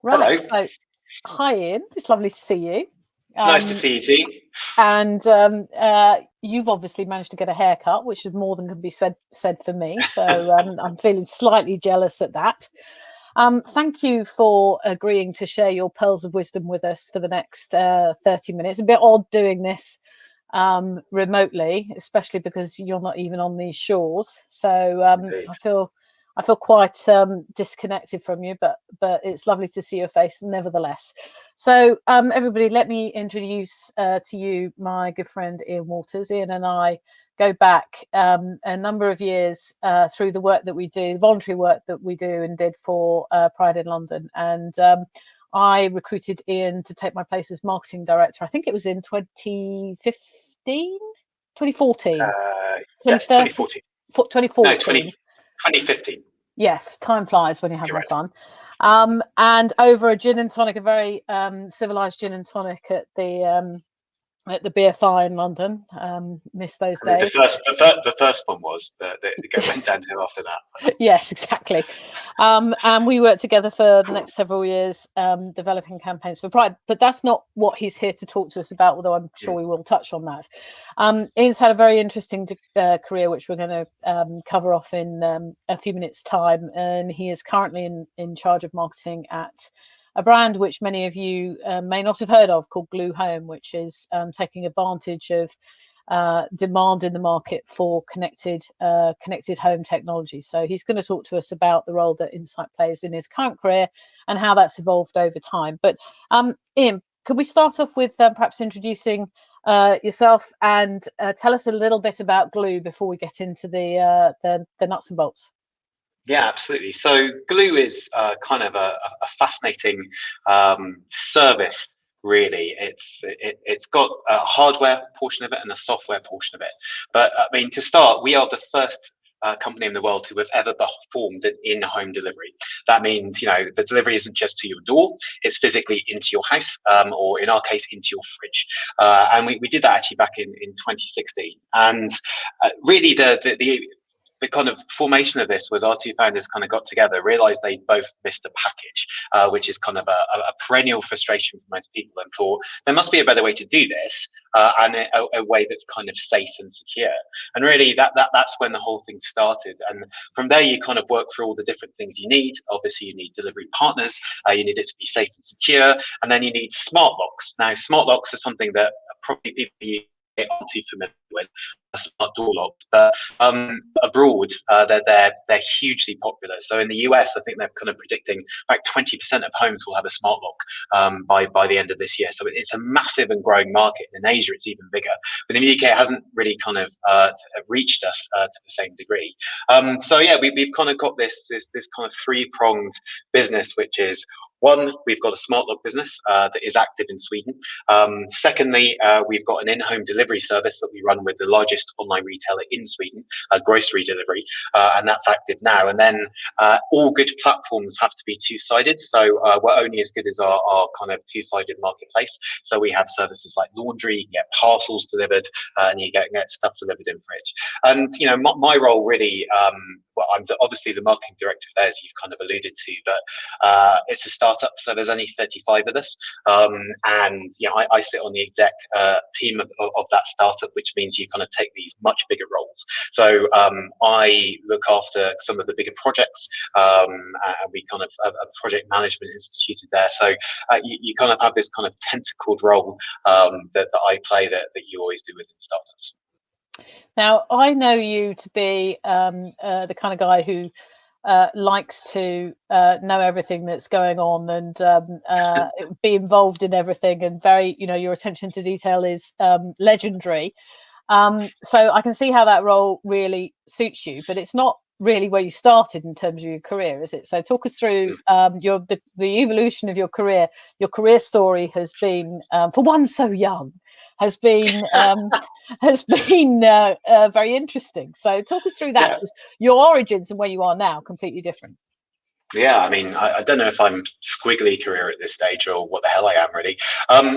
Right. Hello. So, hi, Ian. It's lovely to see you. Nice to see you too. And you've obviously managed to get a haircut, which is more than can be said for me. So I'm feeling slightly jealous at that. Thank you for agreeing to share your pearls of wisdom with us for the next 30 minutes. A bit odd doing this remotely, especially because you're not even on these shores. So I feel quite disconnected from you, but it's lovely to see your face nevertheless. So everybody, let me introduce to you my good friend Ian Waters. Ian and I go back a number of years through the work that we do, the voluntary work that we do and did for Pride in London. And I recruited Ian to take my place as marketing director. I think it was in 2015, 2014, Yes, 2014. No, 2015. Yes, time flies when you're having Correct. fun. And over a gin and tonic, a very civilized gin and tonic at the BFI in London. Missed those days. The first one was that it went downhill after that. Yes, exactly. And we worked together for the next several years, developing campaigns for Pride. But that's not what he's here to talk to us about, although I'm sure we will touch on that. Ian's had a very interesting career, which we're going to cover off in a few minutes' time. And he is currently in charge of marketing at a brand which many of you may not have heard of, called Glue Home, which is taking advantage of demand in the market for connected home technology. So he's going to talk to us about the role that Insight plays in his current career and how that's evolved over time. But Ian, could we start off with perhaps introducing yourself and tell us a little bit about Glue before we get into the nuts and bolts? Yeah, absolutely. So Glue is kind of a fascinating service. Really, it's got a hardware portion of it and a software portion of it. But I mean, to start, we are the first company in the world to have ever performed an in-home delivery. That means, the delivery isn't just to your door; it's physically into your house, or in our case, into your fridge. And we did that actually back in 2016. And really, the kind of formation of this was our two founders kind of got together, realized they both missed a package, which is kind of a perennial frustration for most people, and thought there must be a better way to do this, and a way that's kind of safe and secure. And really, that's when the whole thing started. And from there, you kind of work through all the different things you need. Obviously, you need delivery partners, you need it to be safe and secure, and then you need smart locks. Now, smart locks are something that probably people aren't too familiar with, smart door locks, but abroad they're hugely popular. So in the US, I think they're kind of predicting like 20% of homes will have a smart lock by the end of this year. So it's a massive and growing market. In Asia, it's even bigger, but in the UK, it hasn't really kind of reached us to the same degree. So yeah, we've kind of got this kind of three-pronged business, which is, one, we've got a smart lock business that is active in Sweden. Secondly, we've got an in-home delivery service that we run with the largest online retailer in Sweden, grocery delivery, and that's active now. And then all good platforms have to be two-sided, so we're only as good as our kind of two-sided marketplace. So we have services like laundry, you get parcels delivered, and you get stuff delivered in fridge. And my role really, well, I'm obviously the marketing director there, as you've kind of alluded to, but it's a startup, so there's only 35 of us, and I sit on the exec team of that startup, which means you kind of take these much bigger roles. So I look after some of the bigger projects, and we kind of have a project management instituted there. So you kind of have this kind of tentacled role that I play that you always do within startups. Now, I know you to be the kind of guy who likes to know everything that's going on and be involved in everything, and very, your attention to detail is legendary. So I can see how that role really suits you, but it's not really where you started in terms of your career, is it? So talk us through the evolution of your career. Your career story has been, for one so young, has been very interesting. So talk us through that, because your origins and where you are now are completely different. Yeah, I mean, I don't know if I'm squiggly career at this stage or what the hell I am really.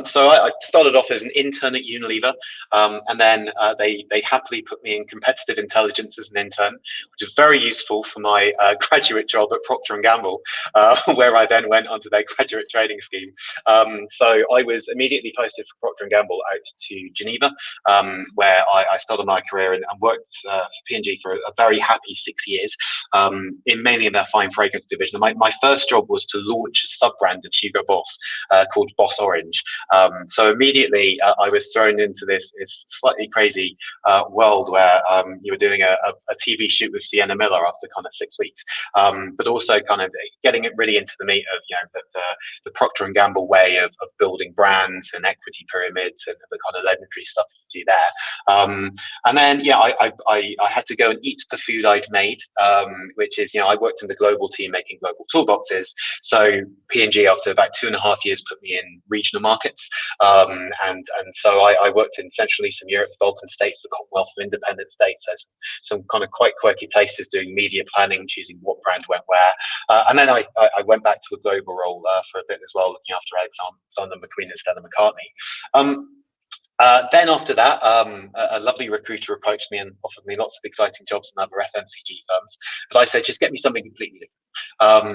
So I started off as an intern at Unilever, and then they happily put me in competitive intelligence as an intern, which is very useful for my graduate job at Procter and Gamble, where I then went onto their graduate training scheme. So I was immediately posted for Procter and Gamble out to Geneva, where I started my career and worked for P&G for a very happy 6 years, in mainly in their fine fragrance division. My first job was to launch a sub brand of Hugo Boss called Boss Orange. So immediately I was thrown into this slightly crazy world where you were doing a TV shoot with Sienna Miller after kind of 6 weeks, but also kind of getting it really into the meat of the Procter and Gamble way of building brands and equity pyramids and the kind of legendary stuff you do there. And then I had to go and eat the food I'd made, which is I worked in the global team making global toolboxes. So P&G after about 2.5 years put me in regional markets, and so I worked in Central and Eastern Europe, the Balkan states, the Commonwealth of Independent States. So some kind of quite quirky places doing media planning, choosing what brand went where, and then I went back to a global role for a bit as well, looking after Alexander McQueen and Stella McCartney. Then after that, a lovely recruiter approached me and offered me lots of exciting jobs in other FMCG firms. But I said, just get me something completely different.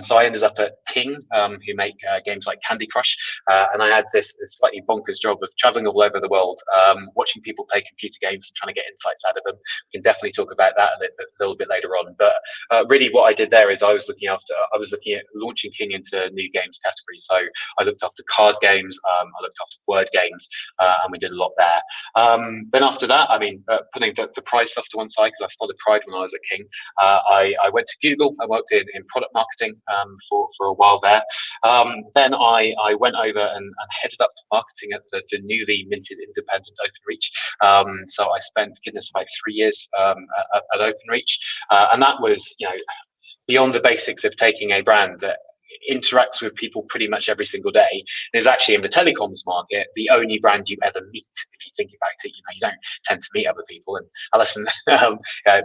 So I ended up at King, who make games like Candy Crush, and I had this slightly bonkers job of traveling all over the world, watching people play computer games and trying to get insights out of them. We can definitely talk about that a little bit later on. But really, what I did there is I was looking at launching King into new games categories. So I looked after card games, I looked after word games, and we did a lot there. Then after that, I mean, putting the Pride stuff to one side, because I started Pride when I was at King, I went to Google. I worked in product marketing for a while there. Then I went over and headed up marketing at the newly minted independent OpenReach. So I spent, goodness, about 3 years at OpenReach, and that was, beyond the basics of taking a brand that interacts with people pretty much every single day, is actually in the telecoms market the only brand you ever meet. If you think about it, you don't tend to meet other people, and Alison,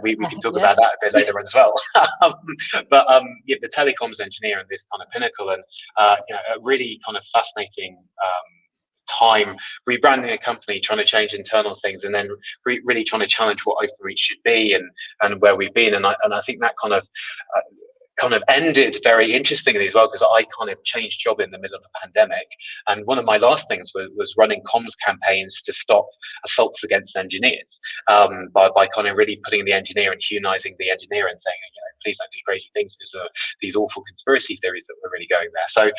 we can talk about that a bit later on as well. But the telecoms engineer and this kind of pinnacle, and a really kind of fascinating time rebranding a company, trying to change internal things, and then really trying to challenge what OpenReach should be and where we've been. And I think that kind of ended very interestingly as well, because I kind of changed job in the middle of the pandemic, and one of my last things was running comms campaigns to stop assaults against engineers, by kind of really putting the engineer and humanizing the engineer and saying, please don't do crazy things. There's these awful conspiracy theories that were really going there. So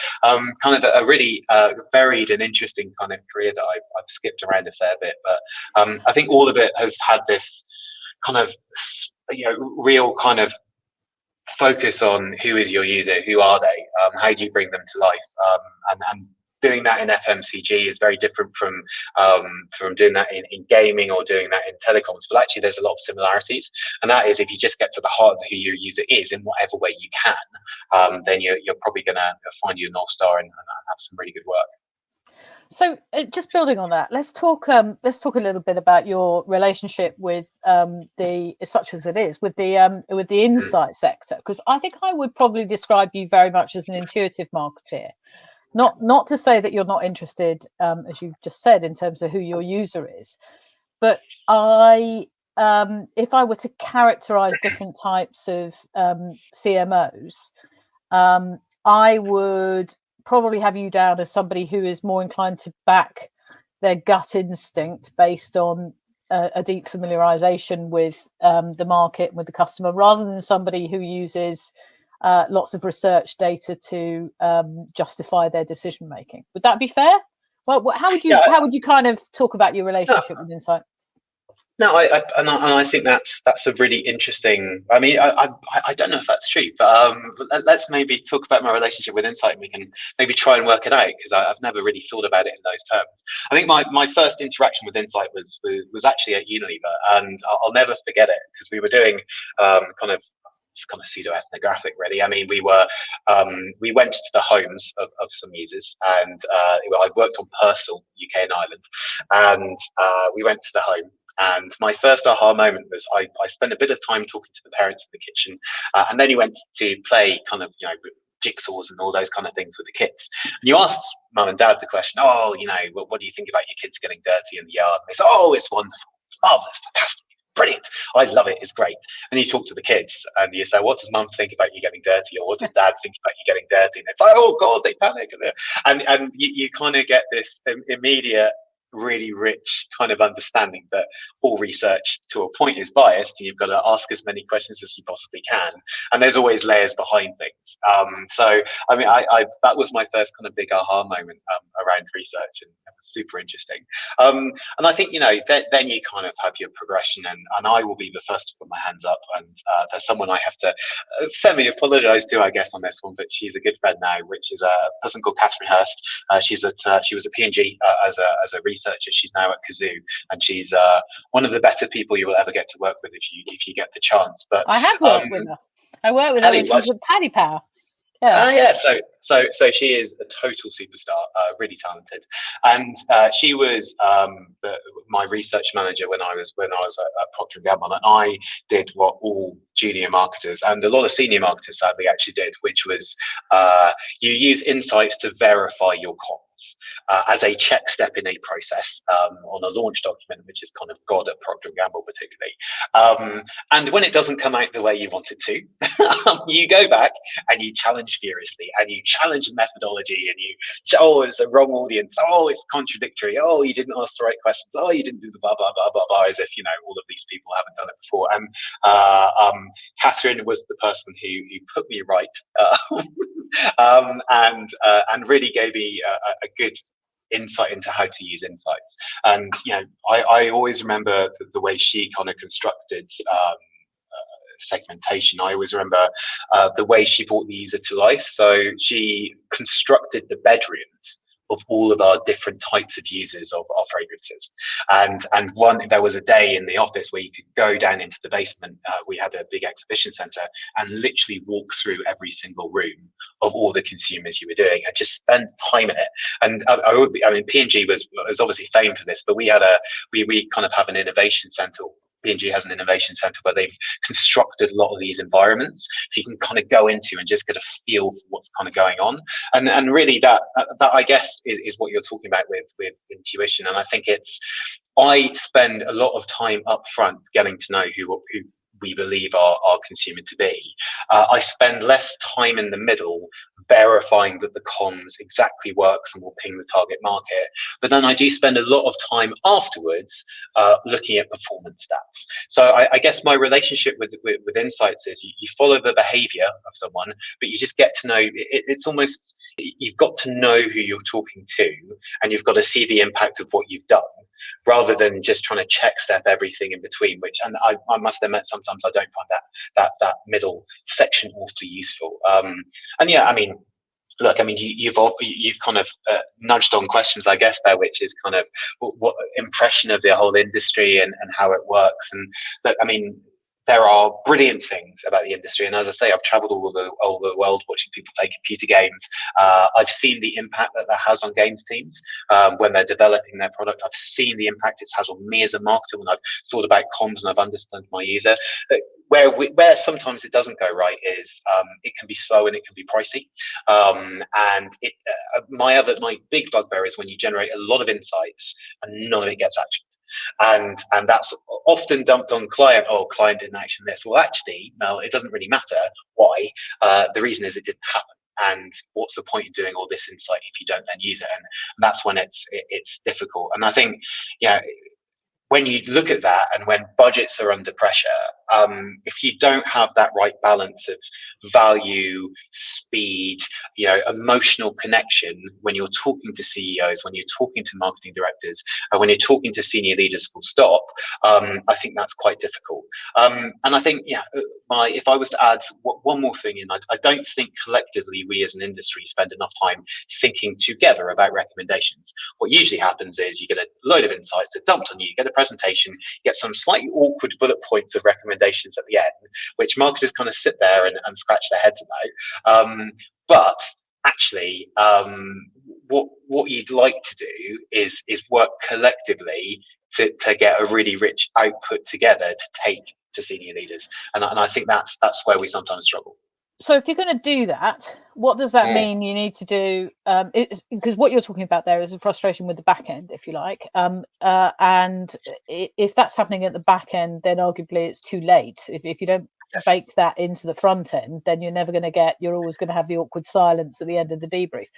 kind of a really varied and interesting kind of career that I've skipped around a fair bit, but I think all of it has had this kind of real kind of focus on who is your user, who are they, how do you bring them to life, and doing that in FMCG is very different from doing that in gaming or doing that in telecoms. But actually, there's a lot of similarities, and that is if you just get to the heart of who your user is in whatever way you can, then you're probably going to find your North Star and have some really good work. So just building on that, let's talk a little bit about your relationship with the, such as it is, with the insight sector, because I think I would probably describe you very much as an intuitive marketeer. Not to say that you're not interested, as you just said, in terms of who your user is, but if I were to characterize different types of CMOs, I would probably have you down as somebody who is more inclined to back their gut instinct based on a deep familiarization with the market and with the customer, rather than somebody who uses lots of research data to justify their decision making. Would that be fair? Well, how would you kind of talk about your relationship with Insight? No, I think that's a really interesting. I mean, I don't know if that's true, but let's maybe talk about my relationship with Insight, and we can maybe try and work it out, because I've never really thought about it in those terms. I think my first interaction with Insight was actually at Unilever, and I'll never forget it, because we were doing kind of pseudo ethnographic, really. I mean, we went to the homes of some users, and I worked on Purcell, UK and Ireland, and we went to the home. And my first aha moment was I spent a bit of time talking to the parents in the kitchen, and then he went to play kind of jigsaws and all those kind of things with the kids. And you asked mum and dad the question, oh, what do you think about your kids getting dirty in the yard? And they say, oh, it's wonderful, it's marvelous, fantastic, brilliant, I love it, it's great. And you talk to the kids and you say, what does mum think about you getting dirty, or what does dad think about you getting dirty? And it's like, oh god, they panic. And you kind of get this immediate, really rich kind of understanding that all research to a point is biased, and you've got to ask as many questions as you possibly can, and there's always layers behind things. So I mean, I that was my first kind of big aha moment around research, and it was super interesting. And I think then you kind of have your progression, and I will be the first to put my hands up, and there's someone I have to semi apologize to, I guess, on this one, but she's a good friend now, which is a person called Catherine Hurst. She was at P&G as a researcher. She's now at Kazoo, and she's one of the better people you will ever get to work with if you get the chance. But I have worked with her. I worked with her when she was at Paddy Power. Yeah. Yeah. So she is a total superstar, really talented, and she was my research manager when I was at Procter & Gamble, and I did what all junior marketers and a lot of senior marketers sadly actually did, which was you use insights to verify your comms. As a check step in a process on a launch document, which is kind of God at Procter & Gamble particularly. And when it doesn't come out the way you want it to, you go back and you challenge furiously, and you challenge the methodology, and oh, it's the wrong audience, oh, it's contradictory, oh, you didn't ask the right questions, oh, you didn't do the blah, blah, blah, blah, blah, as if, all of these people haven't done it before. And Catherine was the person who put me right and really gave me a good insight into how to use insights. And I always remember the way she kind of constructed segmentation. I always remember the way she brought the user to life. So she constructed the bedrooms of all of our different types of users of our fragrances. And there was a day in the office where you could go down into the basement. We had a big exhibition center, and literally walk through every single room of all the consumers you were doing, and just spend time in it. And I mean, P&G was obviously famed for this, but we kind of have an innovation center. P&G has an innovation center where they've constructed a lot of these environments, so you can kind of go into and just get a feel for what's kind of going on. And really that I guess is what you're talking about with intuition. And I think I spend a lot of time up front getting to know who we believe our consumer to be. I spend less time in the middle verifying that the comms exactly works and will ping the target market. But then I do spend a lot of time afterwards looking at performance stats. So I guess my relationship with insights is you follow the behavior of someone, but you just get to know, it's almost, you've got to know who you're talking to, and you've got to see the impact of what you've done, rather than just trying to check step everything in between, which, and I must admit, sometimes I don't find that middle section awfully useful. And yeah, I mean, look, I mean, you've kind of nudged on questions, I guess, there, which is kind of what impression of the whole industry and how it works. And look, I mean, there are brilliant things about the industry, and as I say, I've traveled all over the world watching people play computer games. I've seen the impact that has on games teams when they're developing their product. I've seen the impact it has on me as a marketer when I've thought about comms and I've understood my user. Where sometimes it doesn't go right is it can be slow and it can be pricey. And my big bugbear is when you generate a lot of insights and none of it gets action. And that's often dumped on client. Oh, client didn't action this. Well, actually, no, it doesn't really matter why. The reason is it didn't happen. And what's the point in doing all this insight if you don't then use it? And that's when it's difficult. And I think, when you look at that, and when budgets are under pressure, if you don't have that right balance of value, speed, emotional connection when you're talking to CEOs, when you're talking to marketing directors, when you're talking to senior leaders full stop, I think that's quite difficult. And I think, if I was to add one more thing in, I don't think collectively we as an industry spend enough time thinking together about recommendations. What usually happens is you get a load of insights that dumped on you, get a presentation, get some slightly awkward bullet points of recommendations at the end, which marketers kind of sit there and scratch their heads about. But actually, what you'd like to do is work collectively to get a really rich output together to take to senior leaders, and I think that's where we sometimes struggle. So if you're going to do that, what does that mean you need to do? Because what you're talking about there is a frustration with the back end, if you like. And if that's happening at the back end, then arguably it's too late. If you don't bake that into the front end, then you're never going to you're always going to have the awkward silence at the end of the debrief.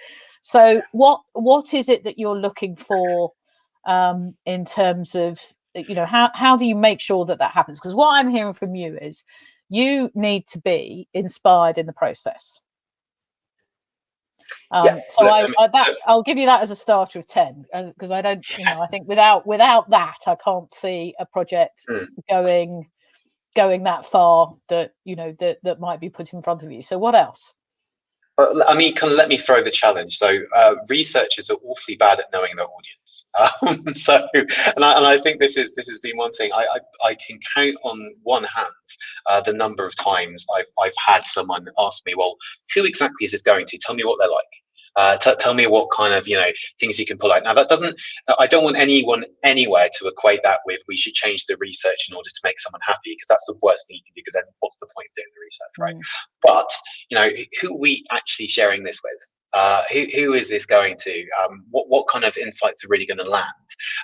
So what is it that you're looking for in terms of, how do you make sure that happens? Because what I'm hearing from you is, you need to be inspired in the process. I'll give you that as a starter of 10, because I don't, I think without that, I can't see a project going that far that that might be put in front of you. So what else? I mean, let me throw the challenge. So researchers are awfully bad at knowing their audience. And I think this has been one thing. I can count on one hand the number of times I've had someone ask me, well, who exactly is this going to? Tell me what they're like. Tell me what kind of things you can pull out. Now that doesn't. I don't want anyone anywhere to equate that with we should change the research in order to make someone happy, because that's the worst thing you can do. Because then what's the point of doing the research, right? But who are we actually sharing this with? Who is this going to? What kind of insights are really going to land?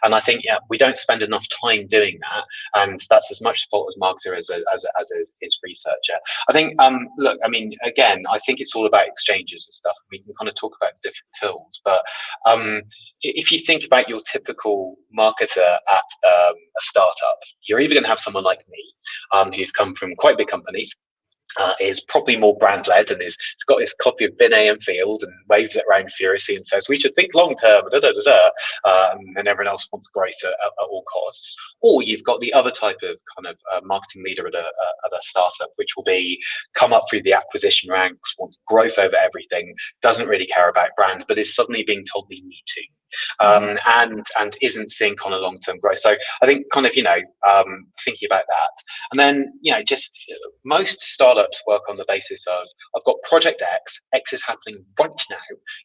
And I think we don't spend enough time doing that, and that's as much fault as marketer as is researcher. I think look, I mean, again, I think it's all about exchanges and stuff. We can kind of talk about different tools, but if you think about your typical marketer at a startup, you're either going to have someone like me, who's come from quite big companies. Is probably more brand led and has got his copy of Binet and Field and waves it around furiously and says we should think long term, and everyone else wants growth at all costs. Or you've got the other type of kind of marketing leader at a startup, which will be come up through the acquisition ranks, wants growth over everything, doesn't really care about brand, but is suddenly being told they need to. And isn't seeing kind of long-term growth. So I think kind of thinking about that, and then just most startups work on the basis of I've got project X is happening right now.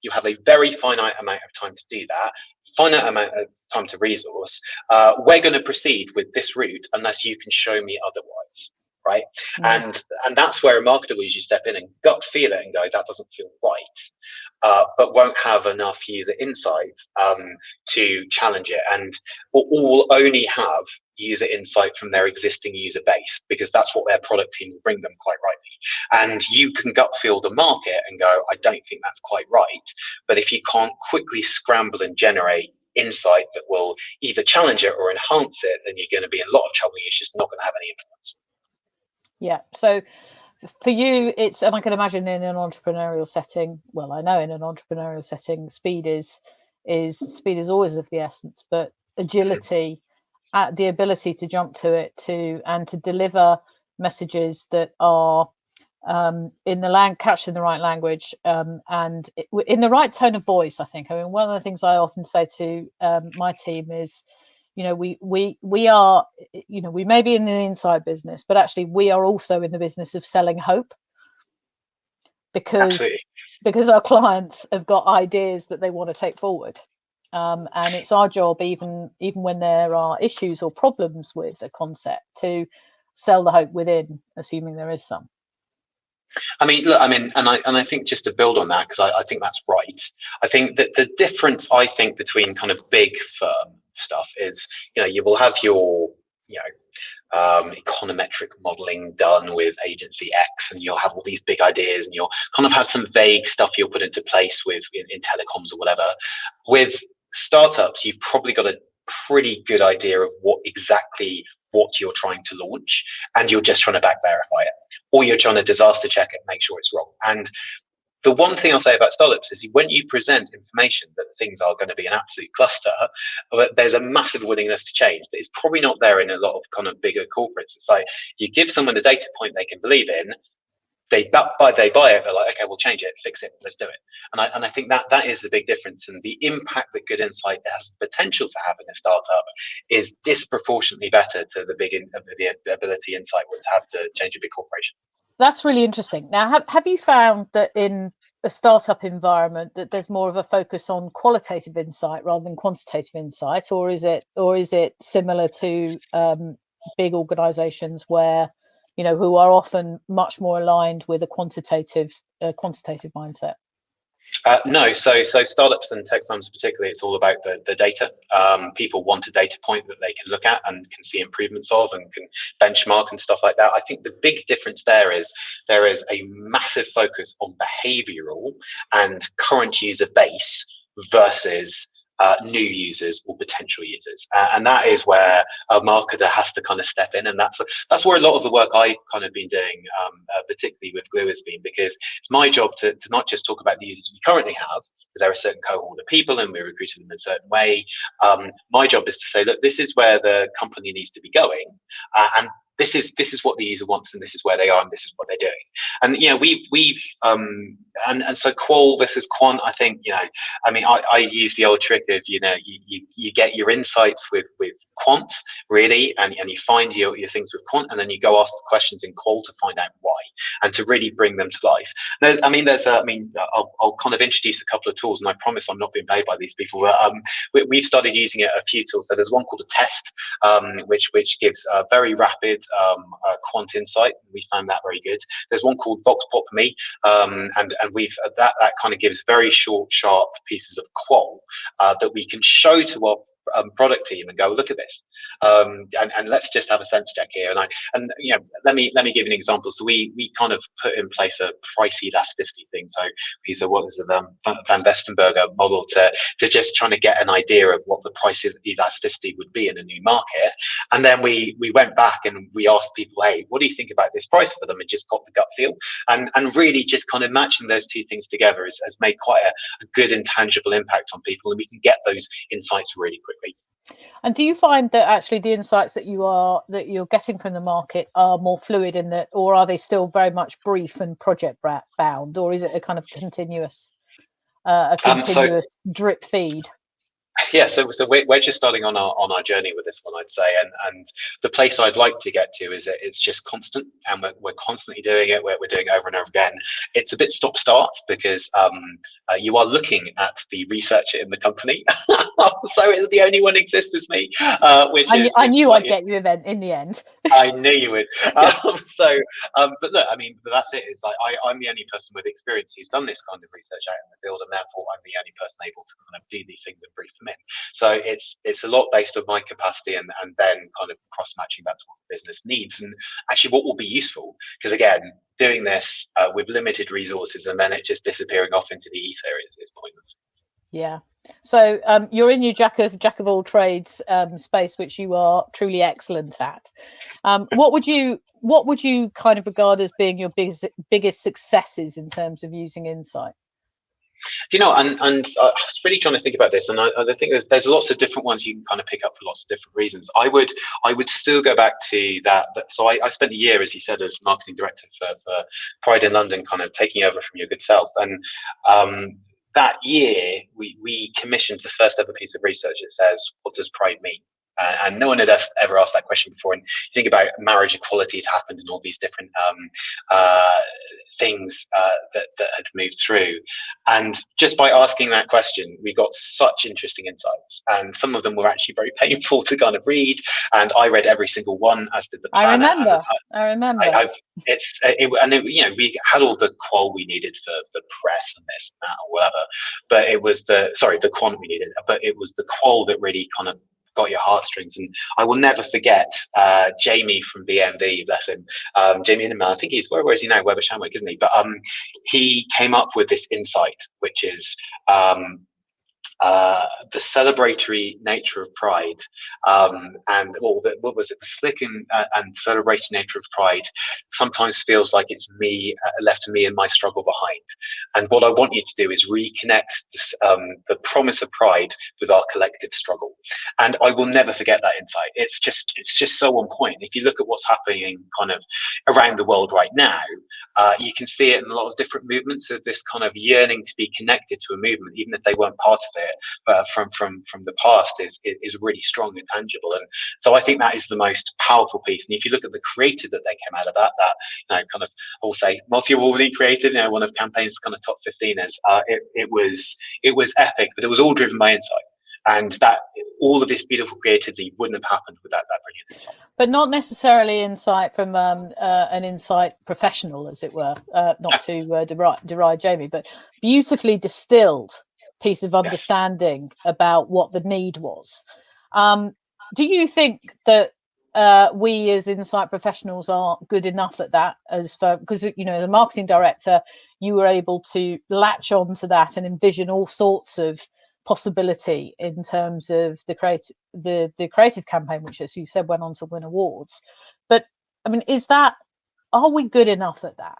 You have a very finite amount of time to do that. Finite amount of time to resource. We're going to proceed with this route unless you can show me otherwise. Right. And that's where a marketer will usually step in and gut feel it and go, that doesn't feel right, but won't have enough user insight to challenge it, and will only have user insight from their existing user base, because that's what their product team will bring them, quite rightly. And you can gut feel the market and go, I don't think that's quite right. But if you can't quickly scramble and generate insight that will either challenge it or enhance it, then you're going to be in a lot of trouble. You're just not going to have any influence. Yeah. So for you, it's, and I can imagine in an entrepreneurial setting, well, I know in an entrepreneurial setting, speed is always of the essence, but agility, the ability to jump to it, and to deliver messages that are in the catched in the right language, and in the right tone of voice. I think, I mean, one of the things I often say to my team is, we are, we may be in the insight business, but actually we are also in the business of selling hope, because our clients have got ideas that they want to take forward, and it's our job, even when there are issues or problems with a concept, to sell the hope within, assuming there is some. I mean, look, and I think, just to build on that, because I think that's right. I think that the difference, I think, between kind of big firm stuff is, you will have your, econometric modeling done with agency X, and you'll have all these big ideas, and you'll kind of have some vague stuff you'll put into place with in telecoms or whatever. With startups, you've probably got a pretty good idea of what you're trying to launch, and you're just trying to back verify it, or you're trying to disaster check it and make sure it's wrong. And the one thing I'll say about startups is, when you present information that things are going to be an absolute cluster, there's a massive willingness to change that is probably not there in a lot of kind of bigger corporates. It's like, you give someone a data point they can believe in, they buy it, they're like, okay, we'll change it, fix it, let's do it. And I think that is the big difference, and the impact that good insight has the potential to have in a startup is disproportionately better to the ability insight would have to change a big corporation. That's really interesting. Now, have you found that in a startup environment that there's more of a focus on qualitative insight rather than quantitative insight, or is it similar to big organizations where who are often much more aligned with a quantitative mindset? No, so startups and tech firms particularly, it's all about the data. People want a data point that they can look at and can see improvements of and can benchmark and stuff like that. I think the big difference there is a massive focus on behavioral and current user base versus new users or potential users, and that is where a marketer has to kind of step in, and that's where a lot of the work I kind of been doing, particularly with Glue, has been, because it's my job to not just talk about the users we currently have, because they're a certain cohort of people and we're recruiting them in a certain way. My job is to say, look, this is where the company needs to be going, and this is what the user wants, and this is where they are, and this is what they're doing. And we've and so qual versus quant. I think I mean, I use the old trick of you get your insights with quant, really, and you find your things with quant, and then you go ask the questions in qual to find out why and to really bring them to life. Now, I mean, I'll kind of introduce a couple of tools, and I promise I'm not being paid by these people, but we've started using a few tools. So there's one called a test, which gives a very rapid quant insight. We found that very good. There's one called VoxPop.me, and we've that kind of gives very short, sharp pieces of qual that we can show to our product team and go, look at this, and let's just have a sense check here. And let me give you an example. So we kind of put in place a price elasticity thing. So we use Van Westenberger model to just trying to get an idea of what the price elasticity would be in a new market. And then we went back and we asked people, hey, what do you think about this price for them? And just got the gut feel. And really just kind of matching those two things together has made quite a good and tangible impact on people, and we can get those insights really quickly. And do you find that actually the insights that you're getting from the market are more fluid in that, or are they still very much brief and project bound, or is it a kind of continuous drip feed? Yeah, so we're just starting on our journey with this one, I'd say, and the place I'd like to get to is that it's just constant, and we're constantly doing it. We're doing it over and over again. It's a bit stop start because you are looking at the researcher in the company, so it's the only one exists as me. I knew I'd get you in the end. I knew you would. But look, I mean, that's it. It's like I'm the only person with experience who's done this kind of research out in the field, and therefore I'm the only person able to kind of do these things and brief them in. So it's a lot based on my capacity, and then kind of cross matching that to what the business needs and actually what will be useful. Because again, doing this with limited resources and then it just disappearing off into the ether is pointless. Yeah. So you're in your jack of all trades space, which you are truly excellent at. What would you kind of regard as being your biggest successes in terms of using insight? And I was really trying to think about this, and I think there's lots of different ones you can kind of pick up for lots of different reasons. I would still go back to that. So I spent a year, as you said, as marketing director for Pride in London, kind of taking over from your good self. And that year, we commissioned the first ever piece of research that says, what does pride mean? And no one had ever asked that question before. And you think about marriage equality has happened and all these different things that had moved through. And just by asking that question, we got such interesting insights. And some of them were actually very painful to kind of read. And I read every single one, as did the planner. I remember. We had all the qual we needed for the press and this and that or whatever. But it was the quant we needed. But it was the qual that really kind of got your heartstrings. And I will never forget Jamie from BMV, bless him, Jamie Inman. I think where is he now? Weber Shamwick, isn't he? But he came up with this insight, which is the celebratory nature of pride, what was it? The slick and celebrating nature of pride sometimes feels like it's left me and my struggle behind. And what I want you to do is reconnect the promise of pride with our collective struggle. And I will never forget that insight. It's just so on point. If you look at what's happening kind of around the world right now, you can see it in a lot of different movements of this kind of yearning to be connected to a movement, even if they weren't part of it, but from the past is really strong and tangible. And so I think that is the most powerful piece. And if you look at the creative that they came out of that kind of, I will say, multi-awarding creative, one of Campaign's kind of top 15ers, it was epic, but it was all driven by insight. and that all of this beautiful creativity wouldn't have happened without that brilliant insight. But not necessarily insight from an insight professional, as it were, not to deride Jamie, but beautifully distilled piece of understanding about what the need was. Do you think that we as insight professionals are good enough at that, because as a marketing director, you were able to latch on to that and envision all sorts of possibility in terms of the creative campaign, which, as you said, went on to win awards. But I mean, are we good enough at that?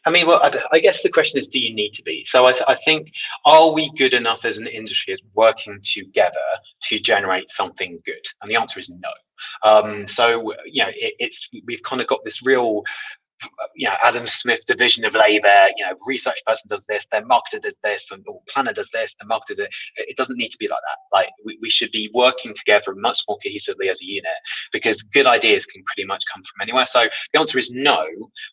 I mean, well, I guess the question is, do you need to be? So I think, are we good enough as an industry as working together to generate something good? And the answer is no. So we've kind of got this real Adam Smith division of labor. Research person does this, their marketer does this, or planner does this, the marketer does. It doesn't need to be like that. Like we should be working together much more cohesively as a unit, because good ideas can pretty much come from anywhere. So the answer is no,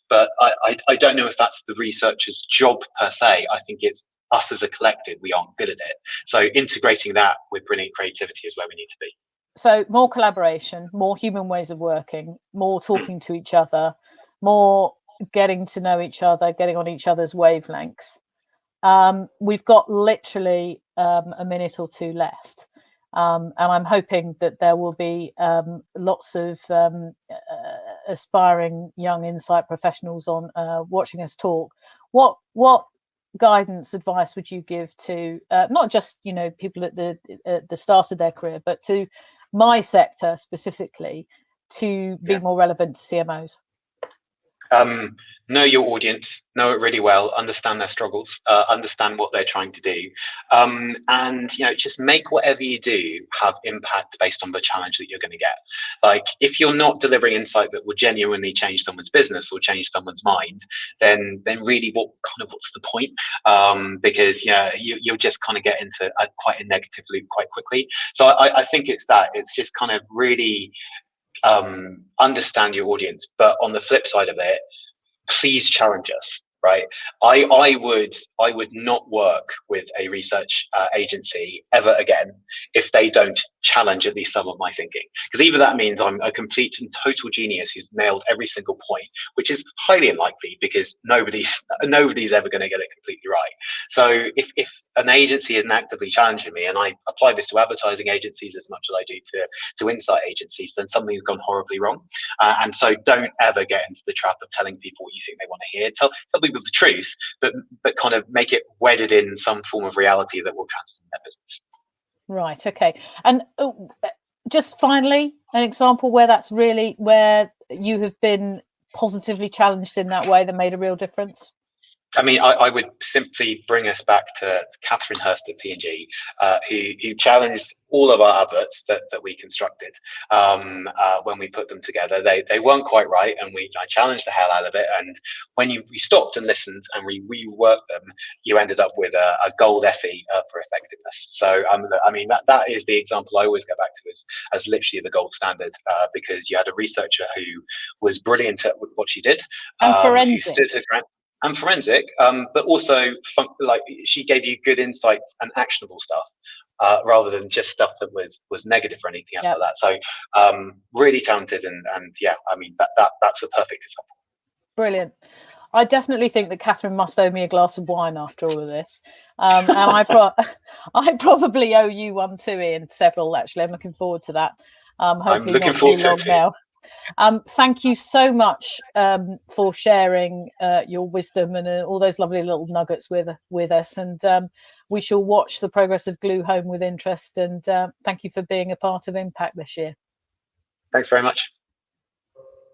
but I don't know if that's the researcher's job per se. I think it's us as a collective, we aren't good at it. So integrating that with brilliant creativity is where we need to be. So more collaboration, more human ways of working, more talking to each other, more getting to know each other, getting on each other's wavelength. We've got literally a minute or two left, and I'm hoping that there will be lots of aspiring young insight professionals on watching us talk. What guidance, advice would you give to not just people at the start of their career, but to my sector specifically, to be more relevant to CMOs? Know your audience, know it really well, understand their struggles, understand what they're trying to do, and just make whatever you do have impact based on the challenge that you're going to get. Like, if you're not delivering insight that will genuinely change someone's business or change someone's mind, then really what's the point? Because you'll just kind of get into quite a negative loop quite quickly. So I think it's just kind of really understand your audience, but on the flip side of it, please challenge us. Right? I would not work with a research agency ever again if they don't challenge at least some of my thinking, because either that means I'm a complete and total genius who's nailed every single point, which is highly unlikely because nobody's ever going to get it completely right. So if an agency isn't actively challenging me, and I apply this to advertising agencies as much as I do to insight agencies, then something's gone horribly wrong. And so don't ever get into the trap of telling people what you think they want to hear. Tell people the truth, but kind of make it wedded in some form of reality that will transform their business. Right. Okay. And just finally, an example where you have been positively challenged in that way that made a real difference. I mean, I would simply bring us back to Catherine Hurst at P&G, who challenged all of our adverts that we constructed when we put them together. They weren't quite right, and I challenged the hell out of it. And when we stopped and listened and we reworked them, you ended up with a gold Effie for effectiveness. So I mean, that is the example I always go back to as literally the gold standard, because you had a researcher who was brilliant at what she did, and forensic. Who stood her ground. And forensic, but also she gave you good insight and actionable stuff, rather than just stuff that was negative or anything else like that. So really talented, and I mean that's a perfect example. Brilliant. I definitely think that Catherine must owe me a glass of wine after all of this, and I probably owe you one too, Ian. Several, actually. I'm looking forward to that. Hopefully I'm looking not forward too long now. Thank you so much for sharing your wisdom and all those lovely little nuggets with us, and we shall watch the progress of Glue Home with interest, and thank you for being a part of Impact this year. Thanks very much.